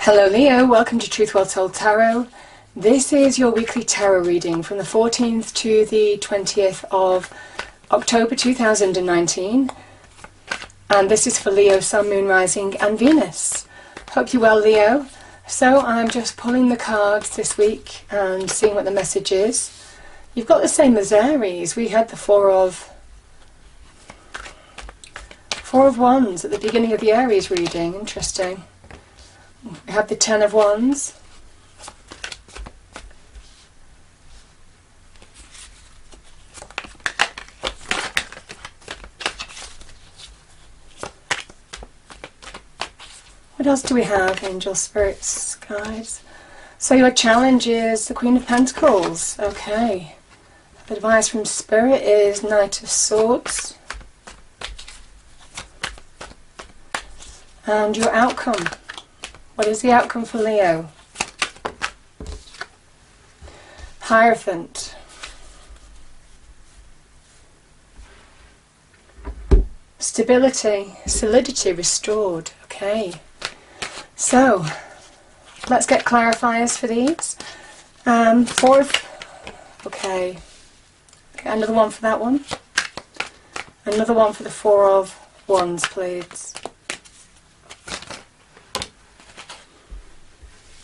Hello Leo, welcome to Truth Well Told Tarot. This is your weekly tarot reading from the 14th to the 20th of October 2019. And this is for Leo, Sun, Moon, Rising and Venus. Hope you're well, Leo. So I'm just pulling the cards this week and seeing what the message is. You've got the same as Aries. We had the Four of Wands at the beginning of the Aries reading. Interesting. We have the Ten of Wands. What else do we have? Angels, spirits, guides. So your challenge is the Queen of Pentacles. Okay. Advice from Spirit is Knight of Swords. And your outcome. What is the outcome for Leo? Hierophant. Stability, solidity restored. Okay. So, let's get clarifiers for these. Okay, another one for that one. Another one for the Four of Wands, please.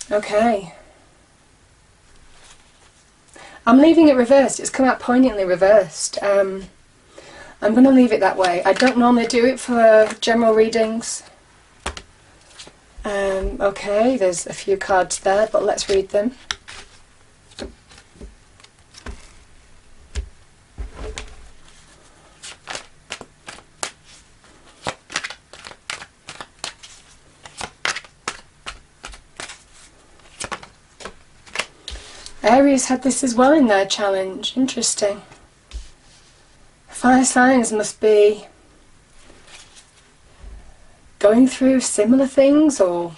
Okay. I'm leaving it reversed. It's come out poignantly reversed. I'm going to leave it that way. I don't normally do it for general readings. Okay, there's a few cards there, but let's read them. Aries had this as well in their challenge. Interesting. Fire signs must be going through similar things or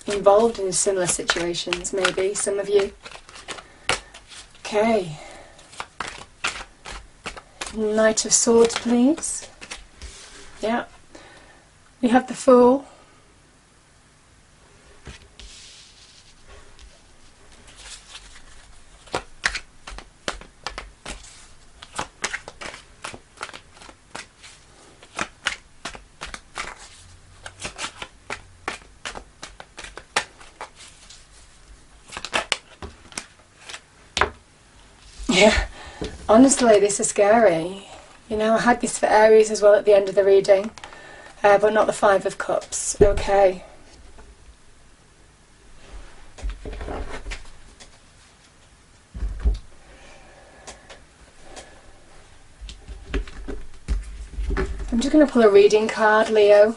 involved in similar situations, maybe, some of you. Okay. Knight of Swords, please. Yeah. We have the Fool. Yeah, honestly, this is scary. You know, I had this for Aries as well at the end of the reading, but not the Five of Cups. Okay. I'm just going to pull a reading card, Leo.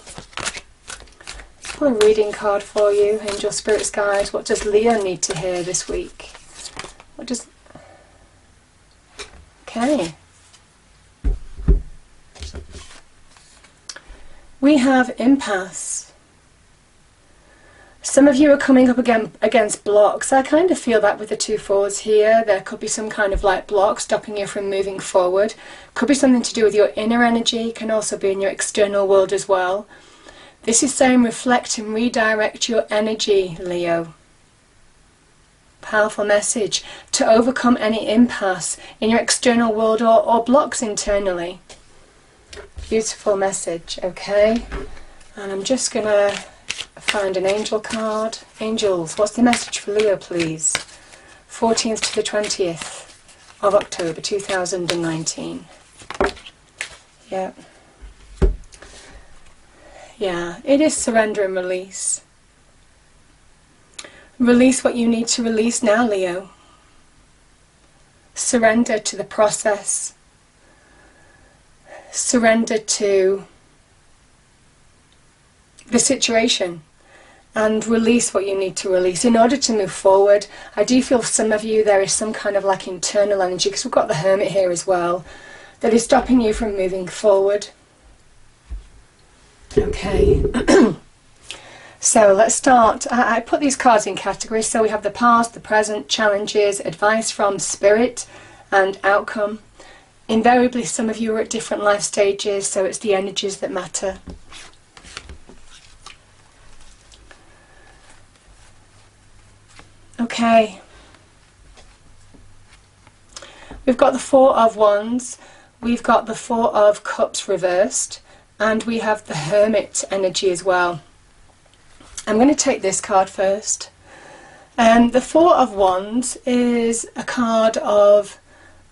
Pull a reading card for you, Angel, Spirits, Guides. What does Leo need to hear this week? What does... Okay. We have impasse. Some of you are coming up against blocks. I kind of feel that with the two fours here. There could be some kind of like block stopping you from moving forward. Could be something to do with your inner energy. Can also be in your external world as well. This is saying reflect and redirect your energy, Leo. Powerful message to overcome any impasse in your external world or blocks internally. Beautiful message. Okay, and I'm just gonna find an angel card. Angels, what's the message for Leo, please? 14th to the 20th of October 2019. Yeah, it is surrender and release. Release what you need to release now, Leo. Surrender to the process. Surrender to the situation. And release what you need to release in order to move forward. I do feel some of you, there is some kind of like internal energy, because we've got the Hermit here as well, that is stopping you from moving forward. Okay. So let's start. I put these cards in categories. So we have the past, the present, challenges, advice from Spirit, and outcome. Invariably, some of you are at different life stages, so it's the energies that matter. Okay. We've got the Four of Wands, we've got the Four of Cups reversed, and we have the Hermit energy as well. I'm going to take this card first. The Four of Wands is a card of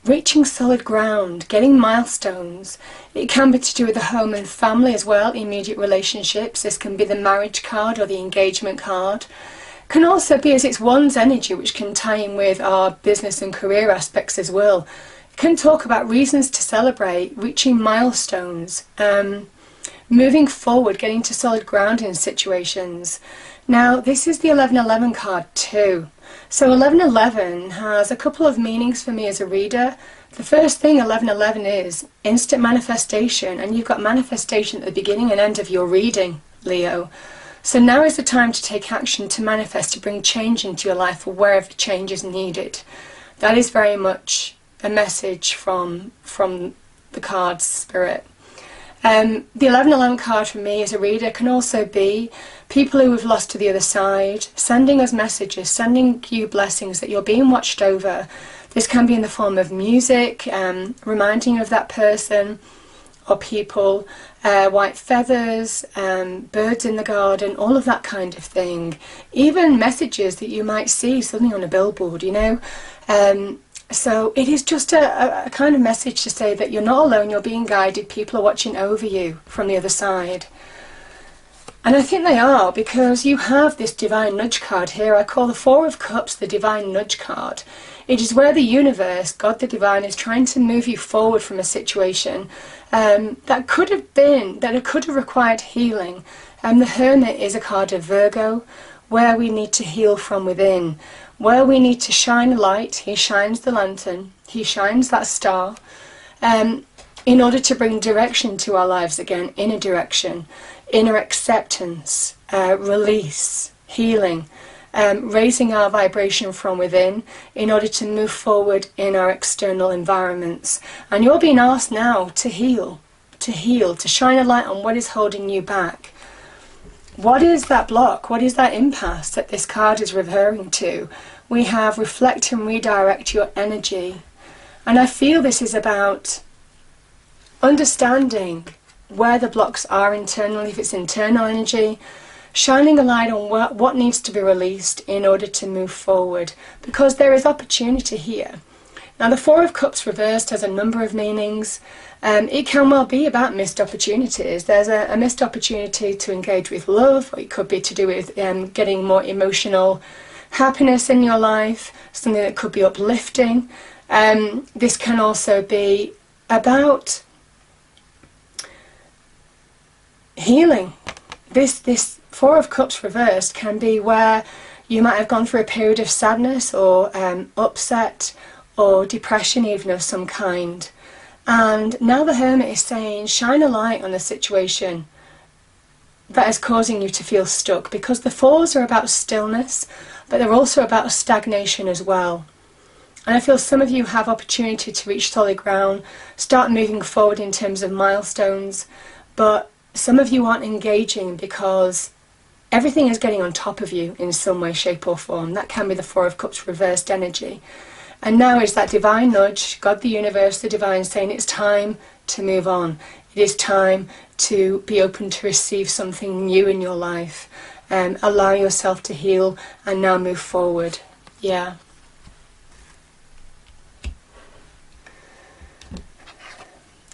reaching solid ground, getting milestones. It can be to do with the home and family as well, immediate relationships. This can be the marriage card or the engagement card. Can also be, as it's Wands energy, which can tie in with our business and career aspects as well. It can talk about reasons to celebrate, reaching milestones, moving forward, getting to solid ground in situations. Now, this is the 1111 card too. So 1111 has a couple of meanings for me as a reader. The first thing 1111 is instant manifestation, and you've got manifestation at the beginning and end of your reading, Leo. So now is the time to take action, to manifest, to bring change into your life or wherever change is needed. That is very much a message from the card's spirit. The 1111 card for me as a reader can also be people who have lost to the other side, sending us messages, sending you blessings that you're being watched over. This can be in the form of music, reminding you of that person or people, white feathers, birds in the garden, all of that kind of thing. Even messages that you might see suddenly on a billboard, you know. So it is just a kind of message to say that you're not alone, you're being guided, people are watching over you from the other side. And I think they are, because you have this divine nudge card here. I call the Four of Cups the divine nudge card. It is where the universe, God the divine, is trying to move you forward from a situation that could have required healing. The Hermit is a card of Virgo, where we need to heal from within, where we need to shine a light. He shines the lantern, he shines that star, in order to bring direction to our lives again, inner direction, inner acceptance, release, healing, raising our vibration from within in order to move forward in our external environments. And you're being asked now to heal, to shine a light on what is holding you back. What is that block? What is that impasse that this card is referring to? We have reflect and redirect your energy. And I feel this is about understanding where the blocks are internally, if it's internal energy, shining a light on what needs to be released in order to move forward, because there is opportunity here. Now, the Four of Cups reversed has a number of meanings. It can well be about missed opportunities. There's a missed opportunity to engage with love, or it could be to do with getting more emotional happiness in your life, something that could be uplifting. This can also be about healing. This Four of Cups reversed can be where you might have gone through a period of sadness or upset or depression even of some kind. And now the Hermit is saying, shine a light on the situation that is causing you to feel stuck, because the Fours are about stillness, but they're also about stagnation as well. And I feel some of you have opportunity to reach solid ground, start moving forward in terms of milestones, but some of you aren't engaging because everything is getting on top of you in some way, shape or form. That can be the Four of Cups reversed energy. And now is that divine nudge, God the universe, the divine, saying it's time to move on. It is time to be open to receive something new in your life. Allow yourself to heal and now move forward. Yeah.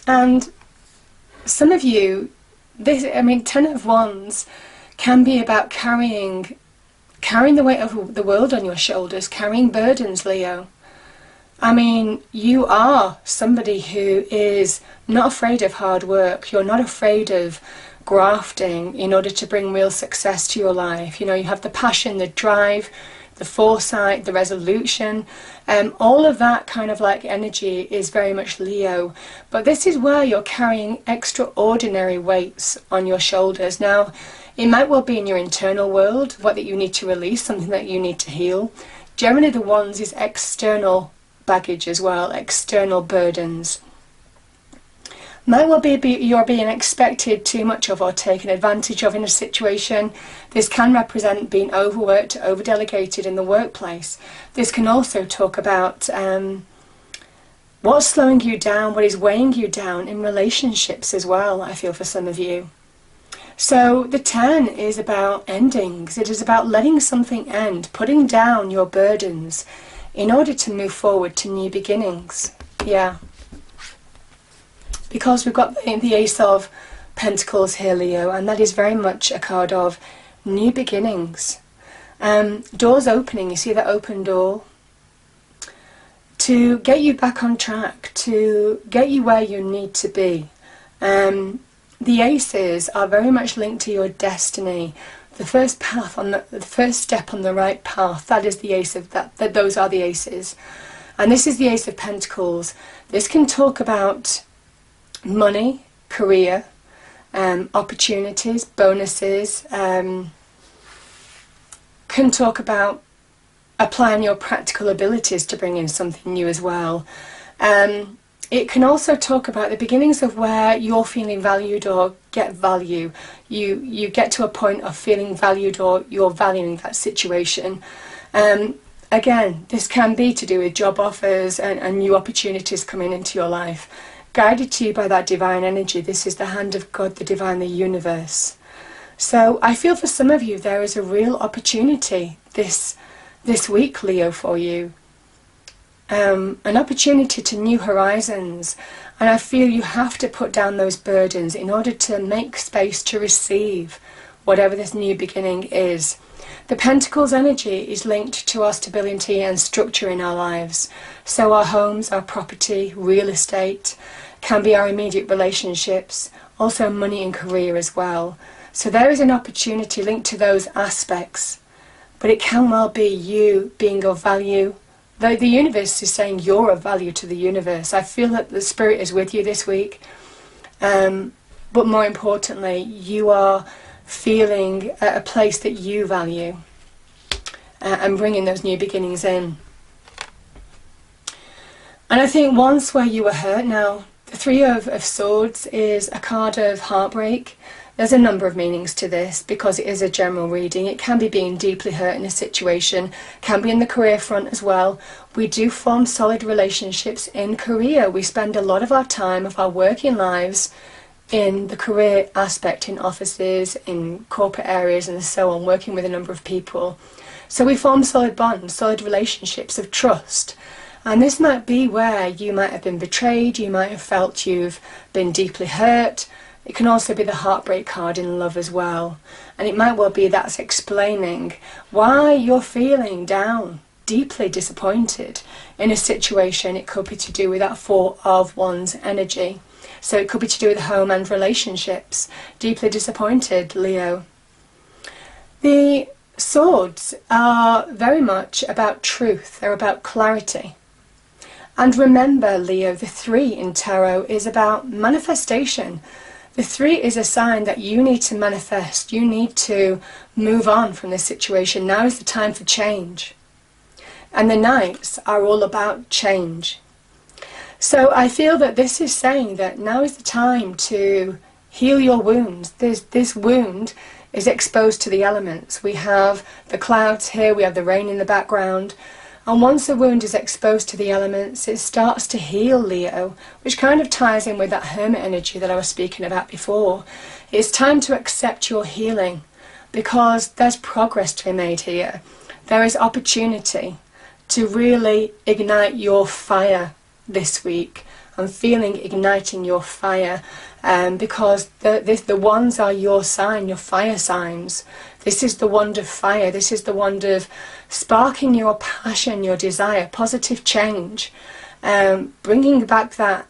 And some of you, Ten of Wands can be about carrying the weight of the world on your shoulders, carrying burdens, Leo. I mean, you are somebody who is not afraid of hard work. You're not afraid of grafting in order to bring real success to your life. You know, you have the passion, the drive, the foresight, the resolution. All of that kind of like energy is very much Leo. But this is where you're carrying extraordinary weights on your shoulders. Now, it might well be in your internal world, what that you need to release, something that you need to heal. Generally, the Wands is external baggage as well, external burdens. Might well be you're being expected too much of or taken advantage of in a situation. This can represent being overworked, over-delegated in the workplace. This can also talk about what's slowing you down, what is weighing you down in relationships as well, I feel, for some of you. So the 10 is about endings. It is about letting something end, putting down your burdens in order to move forward to new beginnings. Yeah. Because we've got the Ace of Pentacles here, Leo, and that is very much a card of new beginnings. Doors opening, you see that open door? To get you back on track, to get you where you need to be. The aces are very much linked to your destiny. The first path on the first step on the right path, that is the ace of that those are the aces. And this is the Ace of Pentacles. This can talk about money, career, opportunities, bonuses, can talk about applying your practical abilities to bring in something new as well. It can also talk about the beginnings of where you're feeling valued or get value. You get to a point of feeling valued or you're valuing that situation. Again, this can be to do with job offers and new opportunities coming into your life. Guided to you by that divine energy. This is the hand of God, the divine, the universe. So I feel for some of you there is a real opportunity this week, Leo, for you. An opportunity to new horizons. And I feel you have to put down those burdens in order to make space to receive whatever this new beginning is. The Pentacles energy is linked to our stability and structure in our lives. So our homes, our property, real estate, can be our immediate relationships, also money and career as well. So there is an opportunity linked to those aspects, but it can well be you being of value. Though the universe is saying you're of value to the universe. I feel that the spirit is with you this week, but more importantly, you are feeling a place that you value and bringing those new beginnings in. And I think once where you were hurt, now the Three of Swords is a card of heartbreak. There's a number of meanings to this because it is a general reading. It can be being deeply hurt in a situation, can be in the career front as well. We do form solid relationships in career. We spend a lot of our time, of our working lives, in the career aspect, in offices, in corporate areas and so on, working with a number of people. So we form solid bonds, solid relationships of trust. And this might be where you might have been betrayed, you might have felt you've been deeply hurt. It can also be the heartbreak card in love as well. And it might well be that's explaining why you're feeling down, deeply disappointed in a situation. It could be to do with that Four of Wands energy. So it could be to do with home and relationships. Deeply disappointed, Leo. The Swords are very much about truth. They're about clarity. And remember, Leo, the 3 in tarot is about manifestation. The 3 is a sign that you need to manifest. You need to move on from this situation. Now is the time for change. And the Knights are all about change. So I feel that this is saying that now is the time to heal your wounds. This wound is exposed to the elements. We have the clouds here, we have the rain in the background. And once the wound is exposed to the elements, it starts to heal, Leo, which kind of ties in with that Hermit energy that I was speaking about before. It's time to accept your healing because there's progress to be made here. There is opportunity to really ignite your fire this week. I'm feeling igniting your fire because the wands are your sign, your fire signs. This is the wand of fire. This is the wand of sparking your passion, your desire, positive change, bringing back that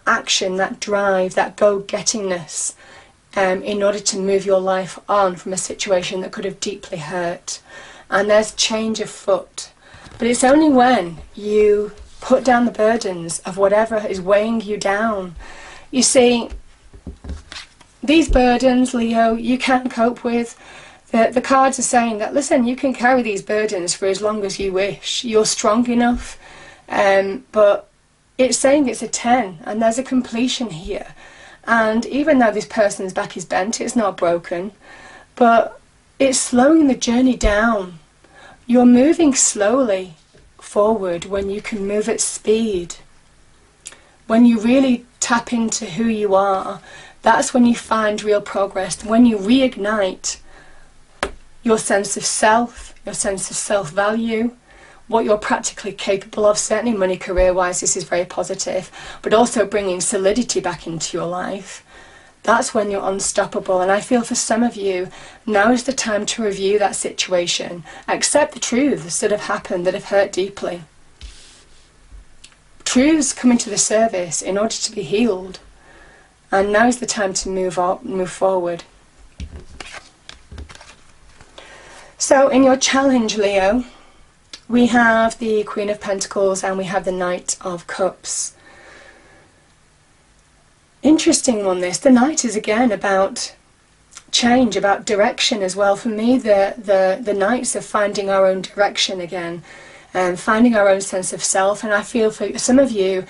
action, that drive, that go-gettingness in order to move your life on from a situation that could have deeply hurt. And there's change afoot. But it's only when you put down the burdens of whatever is weighing you down. You see, these burdens, Leo, you can't cope with. The cards are saying that, listen, you can carry these burdens for as long as you wish. You're strong enough. But it's saying it's a 10, and there's a completion here. And even though this person's back is bent, it's not broken, but it's slowing the journey down. You're moving slowly forward when you can move at speed. When you really tap into who you are, that's when you find real progress. When you reignite your sense of self, your sense of self-value, what you're practically capable of, certainly money, career-wise, this is very positive, but also bringing solidity back into your life. That's when you're unstoppable. And I feel for some of you, now is the time to review that situation. Accept the truths that have happened, that have hurt deeply. Truths come into the surface in order to be healed. And now is the time to move forward. So in your challenge, Leo, we have the Queen of Pentacles and we have the Knight of Cups. Interesting one, this. The Knight is again about change, about direction as well. For me, the Knights are finding our own direction again, and finding our own sense of self. And I feel for some of you,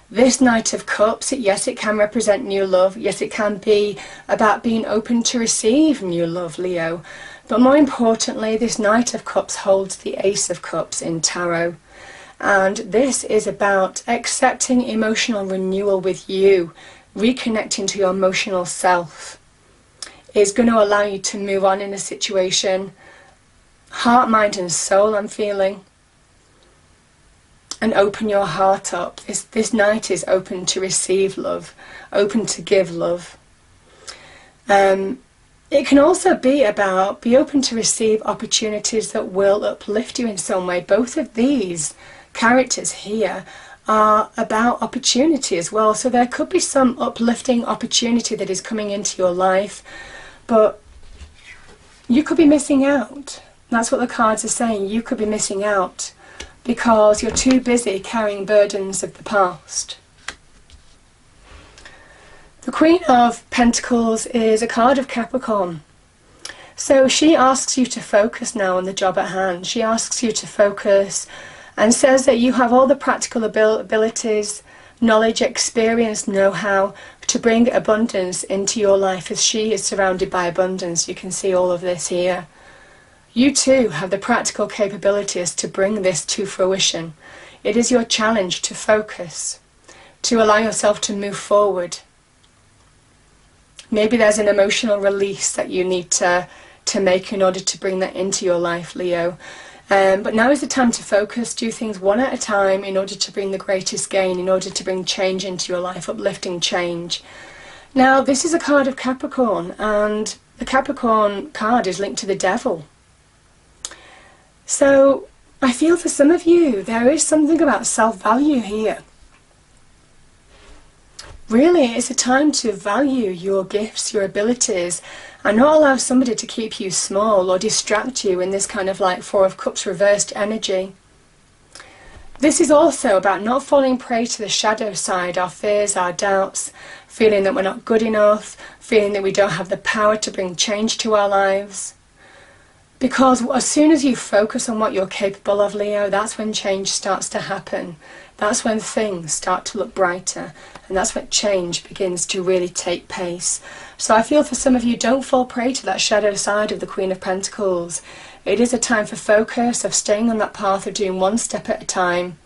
this Knight of Cups, yes, it can represent new love. Yes, it can be about being open to receive new love, Leo. But more importantly, this Knight of Cups holds the Ace of Cups in Tarot. And this is about accepting emotional renewal with you, reconnecting to your emotional self. It's going to allow you to move on in a situation, heart, mind and soul, I'm feeling. And open your heart up. This Knight is open to receive love, open to give love. It can also be about, be open to receive opportunities that will uplift you in some way. Both of these characters here are about opportunity as well. So there could be some uplifting opportunity that is coming into your life, but you could be missing out. That's what the cards are saying. You could be missing out because you're too busy carrying burdens of the past. The Queen of Pentacles is a card of Capricorn. So she asks you to focus now on the job at hand. She asks you to focus and says that you have all the practical abilities, knowledge, experience, know-how to bring abundance into your life, as she is surrounded by abundance. You can see all of this here. You too have the practical capabilities to bring this to fruition. It is your challenge to focus, to allow yourself to move forward. Maybe there's an emotional release that you need to make in order to bring that into your life, Leo. But now is the time to focus, do things one at a time in order to bring the greatest gain, in order to bring change into your life, uplifting change. Now, this is a card of Capricorn, and the Capricorn card is linked to the Devil. So I feel for some of you, there is something about self-value here. Really, it's a time to value your gifts, your abilities, and not allow somebody to keep you small or distract you in this kind of like Four of Cups reversed energy. This is also about not falling prey to the shadow side, our fears, our doubts, feeling that we're not good enough, feeling that we don't have the power to bring change to our lives. Because as soon as you focus on what you're capable of, Leo, that's when change starts to happen. That's when things start to look brighter, and that's when change begins to really take pace. So I feel for some of you, don't fall prey to that shadow side of the Queen of Pentacles. It is a time for focus, of staying on that path, of doing one step at a time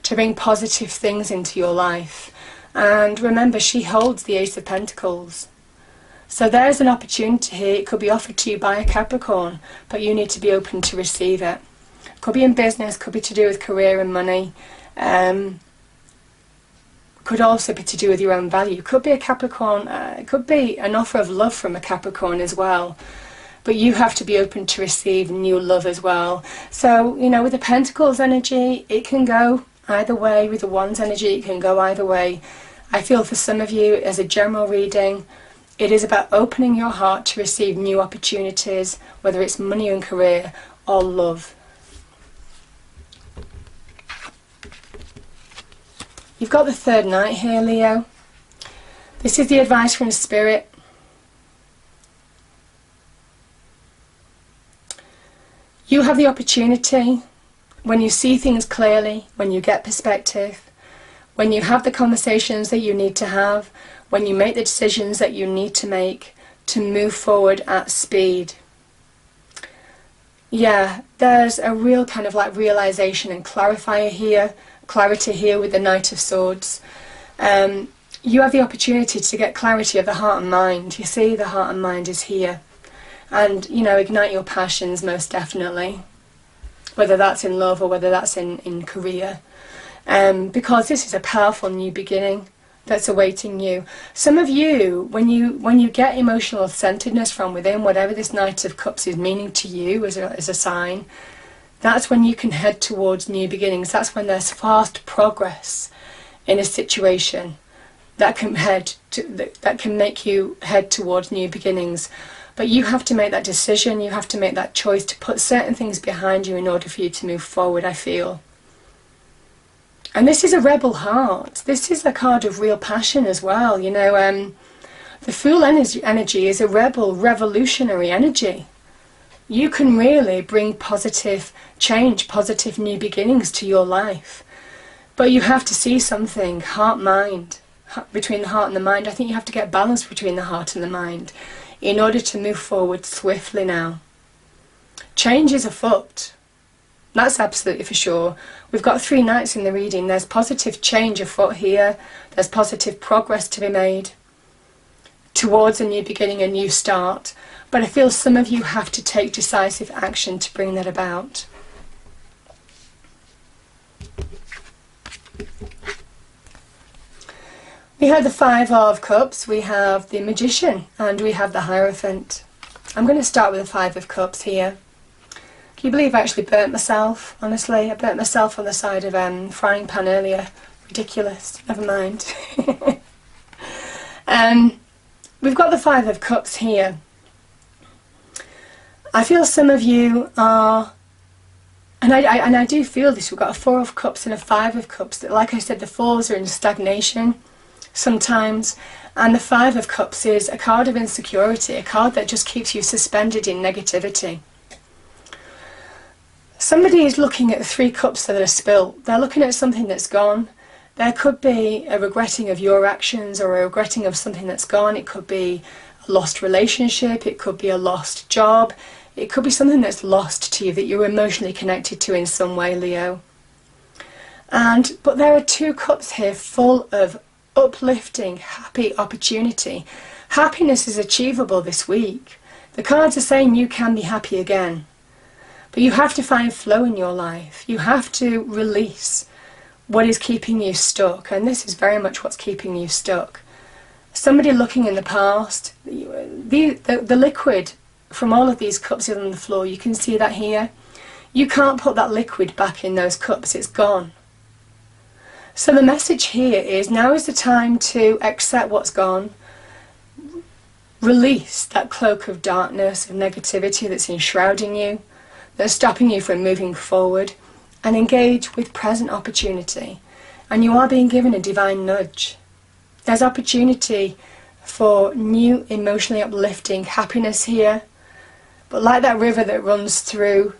to bring positive things into your life. And remember, she holds the Ace of Pentacles. So there's an opportunity here. It could be offered to you by a Capricorn, but you need to be open to receive it. Could be in business, could be to do with career and money. Could also be to do with your own value. Could be a Capricorn, it could be an offer of love from a Capricorn as well. But you have to be open to receive new love as well. So, you know, with the Pentacles energy, it can go either way. With the Wands energy, it can go either way. I feel for some of you, as a general reading, it is about opening your heart to receive new opportunities, whether it's money and career or love. You've got the third Knight here, Leo. This is the advice from Spirit. You have the opportunity, when you see things clearly, when you get perspective, when you have the conversations that you need to have, when you make the decisions that you need to make to move forward at speed. Yeah, there's a real kind of like realization and clarity here with the Knight of Swords. You have the opportunity to get clarity of the heart and mind. You see, the heart and mind is here. And, you know, ignite your passions most definitely. Whether that's in love or whether that's in career. Because this is a powerful new beginning that's awaiting you. Some of you, when you get emotional centeredness from within, whatever this Knight of Cups is meaning to you as a sign, that's when you can head towards new beginnings. That's when there's fast progress in a situation that can make you head towards new beginnings. But you have to make that decision, you have to make that choice to put certain things behind you in order for you to move forward, I feel. And this is a rebel heart. This is a card of real passion as well. You know, the Fool energy is a rebel, revolutionary energy. You can really bring positive change, positive new beginnings to your life. But you have to see something, heart-mind, between the heart and the mind. I think you have to get balance between the heart and the mind in order to move forward swiftly now. Change is afoot. That's absolutely for sure. We've got 3 knights in the reading. There's positive change afoot here. There's positive progress to be made towards a new beginning, a new start. But I feel some of you have to take decisive action to bring that about. We have the 5 of Cups, we have the Magician, and we have the Hierophant. I'm going to start with the 5 of Cups here. Can you believe I actually burnt myself, honestly? I burnt myself on the side of frying pan earlier. Ridiculous. Never mind. We've got the 5 of Cups here. I feel some of you are, and I do feel this, we've got a 4 of Cups and a 5 of Cups. That, like I said, the 4s are in stagnation sometimes, and the 5 of Cups is a card of insecurity, a card that just keeps you suspended in negativity. Somebody is looking at the 3 cups that are spilt. They're looking at something that's gone. There could be a regretting of your actions or a regretting of something that's gone. It could be a lost relationship. It could be a lost job. It could be something that's lost to you that you're emotionally connected to in some way, Leo. But there are 2 cups here full of uplifting, happy opportunity. Happiness is achievable this week. The cards are saying you can be happy again. But you have to find flow in your life. You have to release what is keeping you stuck. And this is very much what's keeping you stuck. Somebody looking in the past, the liquid from all of these cups is on the floor. You can see that here. You can't put that liquid back in those cups. It's gone. So the message here is now is the time to accept what's gone. Release that cloak of darkness, of negativity that's enshrouding you, that's stopping you from moving forward, and engage with present opportunity. And you are being given a divine nudge. There's opportunity for new emotionally uplifting happiness here, but like that river that runs through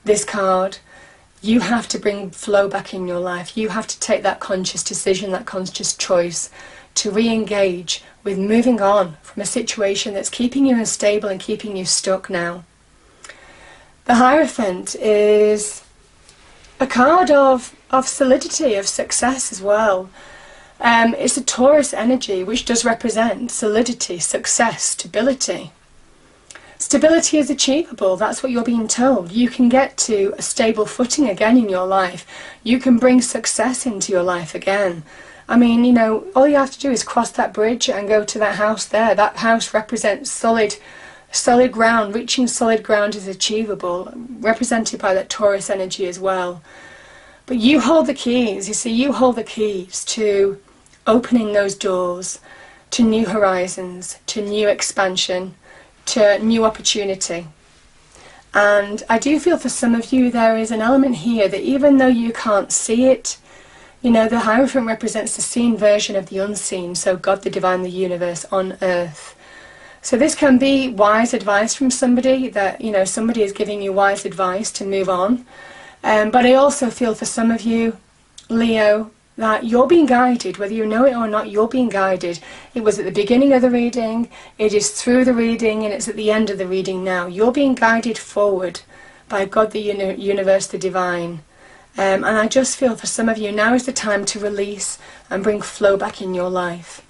this card, you have to bring flow back in your life. You have to take that conscious decision, that conscious choice to re-engage with moving on from a situation that's keeping you unstable and keeping you stuck now. The Hierophant is a card of solidity, of success as well. It's a Taurus energy which does represent solidity, success, stability. Stability is achievable, that's what you're being told. You can get to a stable footing again in your life. You can bring success into your life again. I mean, you know, all you have to do is cross that bridge and go to that house there. That house represents solid ground. Reaching solid ground is achievable, represented by that Taurus energy as well. But you hold the keys, you see, you hold the keys to opening those doors to new horizons, to new expansion, to new opportunity. And I do feel for some of you there is an element here that even though you can't see it, you know, the Hierophant represents the seen version of the unseen, so God, the divine, the universe on earth. So this can be wise advice from somebody that, you know, somebody is giving you wise advice to move on. But I also feel for some of you, Leo, that you're being guided, whether you know it or not, you're being guided. It was at the beginning of the reading, it is through the reading, and it's at the end of the reading now. You're being guided forward by God, the universe, the divine. And I just feel for some of you, now is the time to release and bring flow back in your life.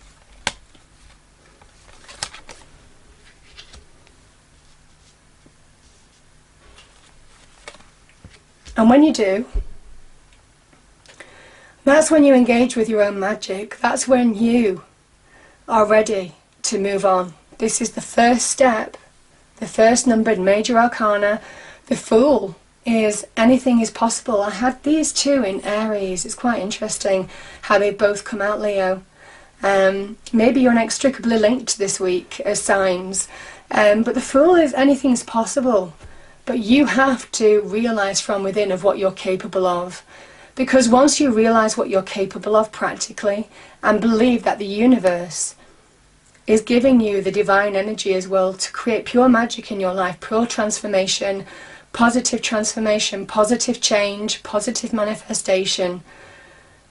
And when you do, that's when you engage with your own magic. That's when you are ready to move on. This is the first step, the first numbered major arcana. The Fool is anything is possible. I had these two in Aries. It's quite interesting how they both come out, Leo. Maybe you're inextricably linked this week as signs. But the Fool is anything's possible. But you have to realise from within of what you're capable of. Because once you realise what you're capable of practically, and believe that the universe is giving you the divine energy as well to create pure magic in your life, pure transformation, positive change, positive manifestation.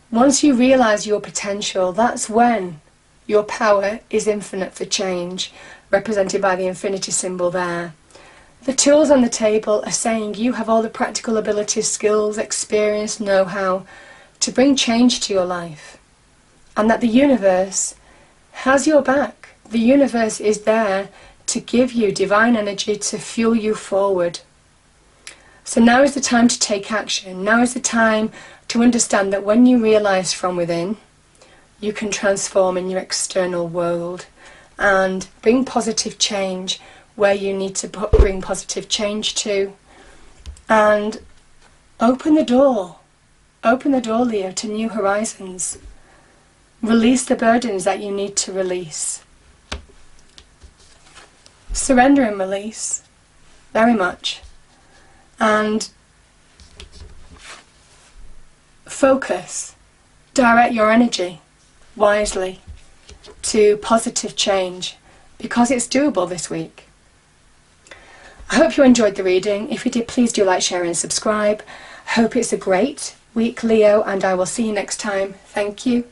Once you realise your potential, that's when your power is infinite for change, represented by the infinity symbol there. The tools on the table are saying you have all the practical abilities, skills, experience, know-how to bring change to your life. And that the universe has your back. The universe is there to give you divine energy to fuel you forward. So now is the time to take action. Now is the time to understand that when you realise from within, you can transform in your external world and bring positive change where you need to bring positive change to, and open the door, Leo, to new horizons. Release the burdens that you need to release. Surrender and release, very much, and focus, direct your energy wisely to positive change, because it's doable this week. I hope you enjoyed the reading. If you did, please do like, share and subscribe. Hope it's a great week, Leo, and I will see you next time. Thank you.